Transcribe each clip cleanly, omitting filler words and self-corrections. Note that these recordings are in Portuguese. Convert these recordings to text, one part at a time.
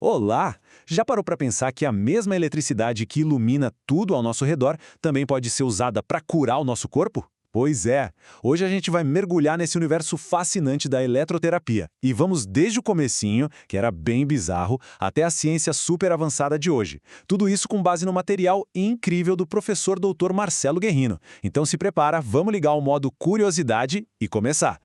Olá! Já parou para pensar que a mesma eletricidade que ilumina tudo ao nosso redor também pode ser usada para curar o nosso corpo? Pois é! Hoje a gente vai mergulhar nesse universo fascinante da eletroterapia. E vamos desde o comecinho, que era bem bizarro, até a ciência super avançada de hoje. Tudo isso com base no material incrível do professor Dr. Marcelo Guerrino. Então se prepara, vamos ligar o modo curiosidade e começar!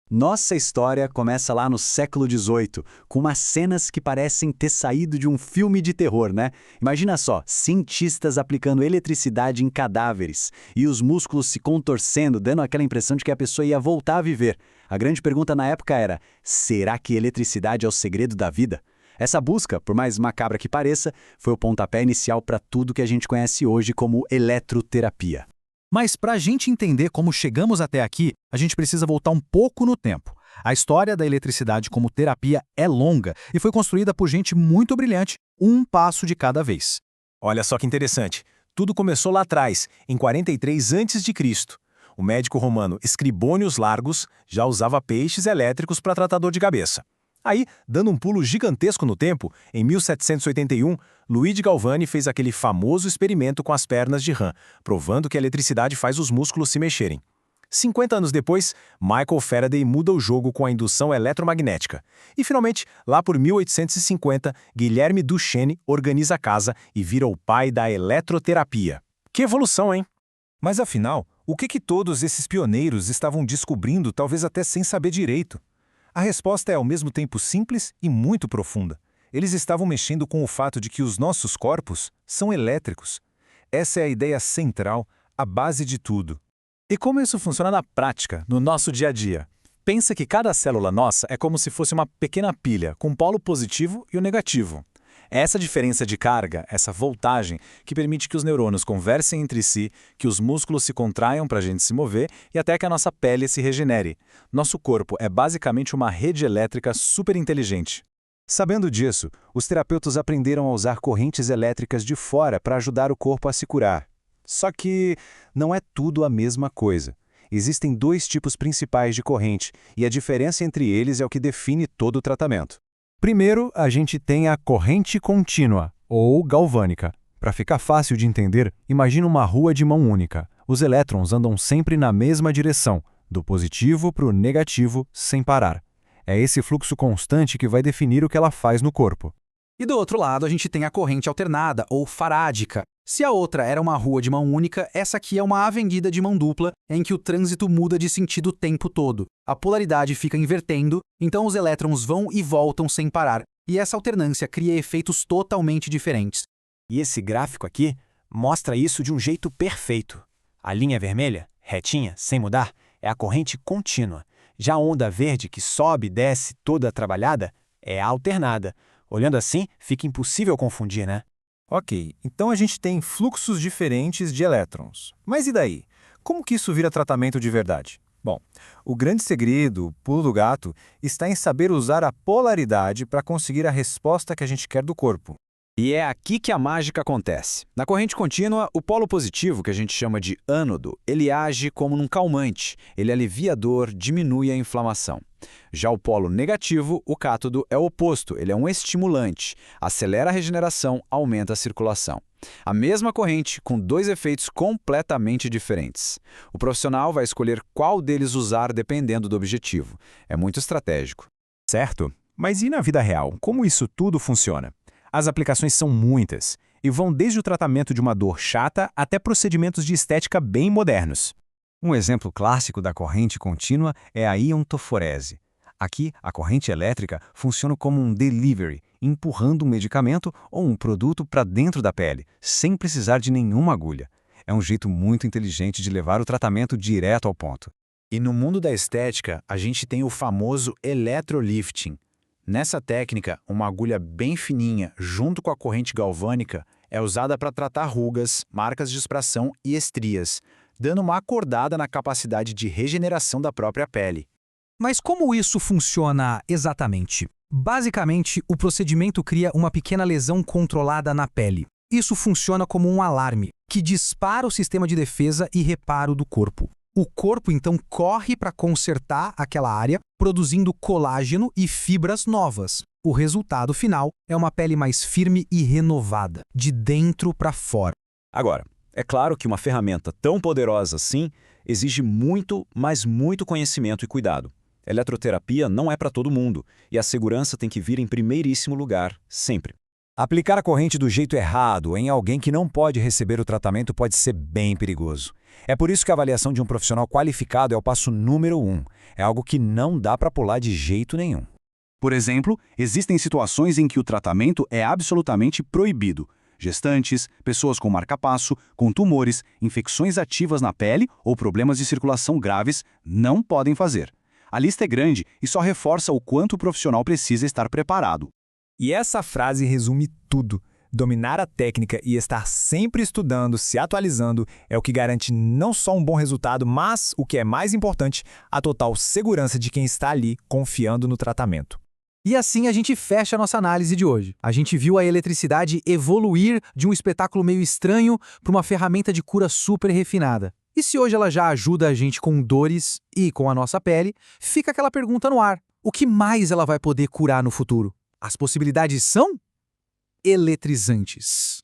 Nossa história começa lá no século XVIII, com umas cenas que parecem ter saído de um filme de terror, né? Imagina só, cientistas aplicando eletricidade em cadáveres e os músculos se contorcendo, dando aquela impressão de que a pessoa ia voltar a viver. A grande pergunta na época era: será que eletricidade é o segredo da vida? Essa busca, por mais macabra que pareça, foi o pontapé inicial para tudo que a gente conhece hoje como eletroterapia. Mas para a gente entender como chegamos até aqui, a gente precisa voltar um pouco no tempo. A história da eletricidade como terapia é longa e foi construída por gente muito brilhante, um passo de cada vez. Olha só que interessante. Tudo começou lá atrás, em 43 a.C. O médico romano Scribonius Largus já usava peixes elétricos para tratar dor de cabeça. Aí, dando um pulo gigantesco no tempo, em 1781, Luigi Galvani fez aquele famoso experimento com as pernas de rã, provando que a eletricidade faz os músculos se mexerem. 50 anos depois, Michael Faraday muda o jogo com a indução eletromagnética. E, finalmente, lá por 1850, Guilherme Duchenne organiza a casa e vira o pai da eletroterapia. Que evolução, hein? Mas afinal, o que todos esses pioneiros estavam descobrindo, talvez até sem saber direito? A resposta é ao mesmo tempo simples e muito profunda. Eles estavam mexendo com o fato de que os nossos corpos são elétricos. Essa é a ideia central, a base de tudo. E como isso funciona na prática, no nosso dia a dia? Pensa que cada célula nossa é como se fosse uma pequena pilha, com o polo positivo e o negativo. É essa diferença de carga, essa voltagem, que permite que os neurônios conversem entre si, que os músculos se contraiam para a gente se mover e até que a nossa pele se regenere. Nosso corpo é basicamente uma rede elétrica super inteligente. Sabendo disso, os terapeutas aprenderam a usar correntes elétricas de fora para ajudar o corpo a se curar. Só que não é tudo a mesma coisa. Existem dois tipos principais de corrente, e a diferença entre eles é o que define todo o tratamento. Primeiro, a gente tem a corrente contínua, ou galvânica. Para ficar fácil de entender, imagina uma rua de mão única. Os elétrons andam sempre na mesma direção, do positivo para o negativo, sem parar. É esse fluxo constante que vai definir o que ela faz no corpo. E do outro lado, a gente tem a corrente alternada, ou farádica. Se a outra era uma rua de mão única, essa aqui é uma avenida de mão dupla, em que o trânsito muda de sentido o tempo todo. A polaridade fica invertendo, então os elétrons vão e voltam sem parar, e essa alternância cria efeitos totalmente diferentes. E esse gráfico aqui mostra isso de um jeito perfeito. A linha vermelha, retinha, sem mudar, é a corrente contínua. Já a onda verde, que sobe e desce toda trabalhada, é a alternada. Olhando assim, fica impossível confundir, né? Ok, então a gente tem fluxos diferentes de elétrons. Mas e daí? Como que isso vira tratamento de verdade? Bom, o grande segredo, o pulo do gato, está em saber usar a polaridade para conseguir a resposta que a gente quer do corpo. E é aqui que a mágica acontece. Na corrente contínua, o polo positivo, que a gente chama de ânodo, ele age como um calmante, ele alivia a dor, diminui a inflamação. Já o polo negativo, o cátodo, é o oposto, ele é um estimulante, acelera a regeneração, aumenta a circulação. A mesma corrente, com dois efeitos completamente diferentes. O profissional vai escolher qual deles usar dependendo do objetivo. É muito estratégico. Certo? Mas e na vida real? Como isso tudo funciona? As aplicações são muitas e vão desde o tratamento de uma dor chata até procedimentos de estética bem modernos. Um exemplo clássico da corrente contínua é a iontoforese. Aqui, a corrente elétrica funciona como um delivery, empurrando um medicamento ou um produto para dentro da pele, sem precisar de nenhuma agulha. É um jeito muito inteligente de levar o tratamento direto ao ponto. E no mundo da estética, a gente tem o famoso electrolifting. Nessa técnica, uma agulha bem fininha, junto com a corrente galvânica, é usada para tratar rugas, marcas de expressão e estrias, dando uma acordada na capacidade de regeneração da própria pele. Mas como isso funciona exatamente? Basicamente, o procedimento cria uma pequena lesão controlada na pele. Isso funciona como um alarme, que dispara o sistema de defesa e reparo do corpo. O corpo, então, corre para consertar aquela área, produzindo colágeno e fibras novas. O resultado final é uma pele mais firme e renovada, de dentro para fora. Agora, é claro que uma ferramenta tão poderosa assim exige muito, mas muito conhecimento e cuidado. Eletroterapia não é para todo mundo, e a segurança tem que vir em primeiríssimo lugar, sempre. Aplicar a corrente do jeito errado em alguém que não pode receber o tratamento pode ser bem perigoso. É por isso que a avaliação de um profissional qualificado é o passo número 1. É algo que não dá para pular de jeito nenhum. Por exemplo, existem situações em que o tratamento é absolutamente proibido. Gestantes, pessoas com marca-passo, com tumores, infecções ativas na pele ou problemas de circulação graves não podem fazer. A lista é grande e só reforça o quanto o profissional precisa estar preparado. E essa frase resume tudo. Dominar a técnica e estar sempre estudando, se atualizando, é o que garante não só um bom resultado, mas, o que é mais importante, a total segurança de quem está ali confiando no tratamento. E assim a gente fecha a nossa análise de hoje. A gente viu a eletricidade evoluir de um espetáculo meio estranho para uma ferramenta de cura super refinada. E se hoje ela já ajuda a gente com dores e com a nossa pele, fica aquela pergunta no ar. O que mais ela vai poder curar no futuro? As possibilidades são eletrizantes.